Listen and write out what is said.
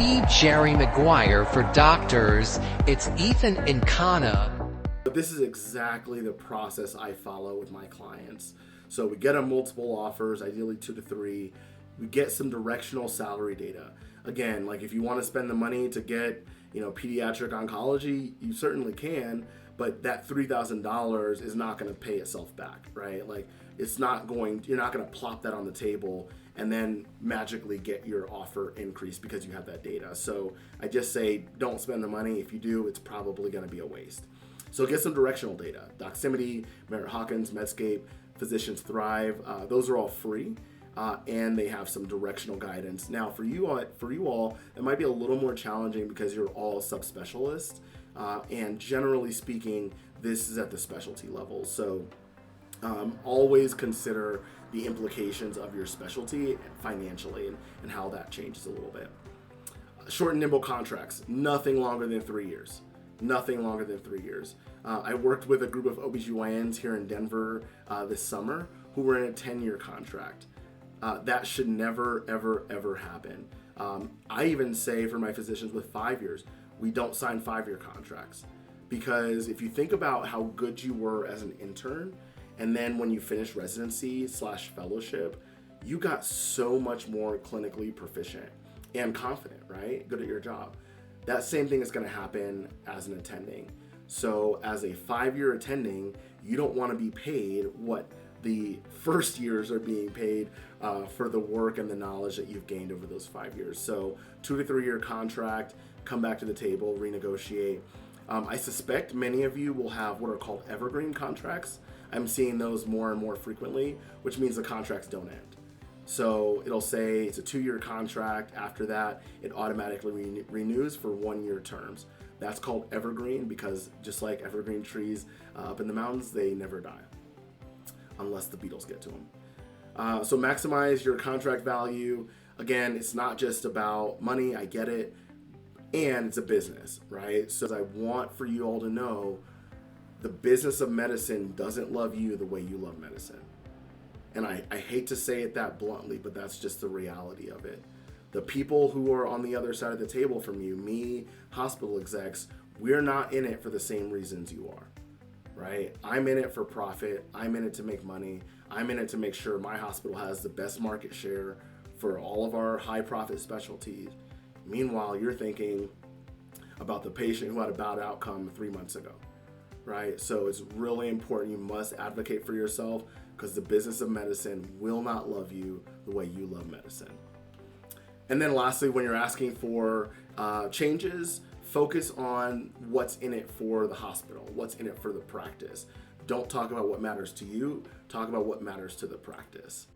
G. Jerry Maguire for doctors. It's Ethan Incana. But this is exactly the process I follow with my clients. So we get them multiple offers, ideally 2 to 3. We get some directional salary data. Again, like if you want to spend the money to get, pediatric oncology, you certainly can, but that $3,000 is not going to pay itself back, right? Like you're not going to plop that on the table and then magically get your offer increased because you have that data. So I just say don't spend the money. If you do, it's probably going to be a waste. So get some directional data. Doximity, Merritt Hawkins, Medscape, Physicians Thrive, those are all free. And they have some directional guidance. Now, for you all, it might be a little more challenging because you're all subspecialists, and generally speaking, this is at the specialty level. So, always consider the implications of your specialty financially and how that changes a little bit. Short and nimble contracts, nothing longer than 3 years. Nothing longer than 3 years. I worked with a group of OBGYNs here in Denver this summer who were in a 10-year contract. That should never, ever, ever happen. I even say for my physicians with 5 years, we don't sign 5-year contracts. Because if you think about how good you were as an intern, and then when you finish residency/fellowship, you got so much more clinically proficient and confident, right? Good at your job. That same thing is going to happen as an attending. So as a 5-year attending, you don't want to be paid what the first years are being paid for the work and the knowledge that you've gained over those 5 years. So 2 to 3 year contract, come back to the table, renegotiate. I suspect many of you will have what are called evergreen contracts. I'm seeing those more and more frequently, which means the contracts don't end. So it'll say it's a 2-year contract. After that, it automatically renews for 1-year terms. That's called evergreen because just like evergreen trees up in the mountains, they never die unless the beetles get to them. So maximize your contract value. Again, it's not just about money, I get it, and it's a business, right? So I want for you all to know the business of medicine doesn't love you the way you love medicine. And I hate to say it that bluntly, but that's just the reality of it. The people who are on the other side of the table from you, me, hospital execs, we're not in it for the same reasons you are, right? I'm in it for profit. I'm in it to make money. I'm in it to make sure my hospital has the best market share for all of our high profit specialties. Meanwhile, you're thinking about the patient who had a bad outcome 3 months ago, right? So it's really important. You must advocate for yourself because the business of medicine will not love you the way you love medicine. And then lastly, when you're asking for changes, focus on what's in it for the hospital, what's in it for the practice. Don't talk about what matters to you, talk about what matters to the practice.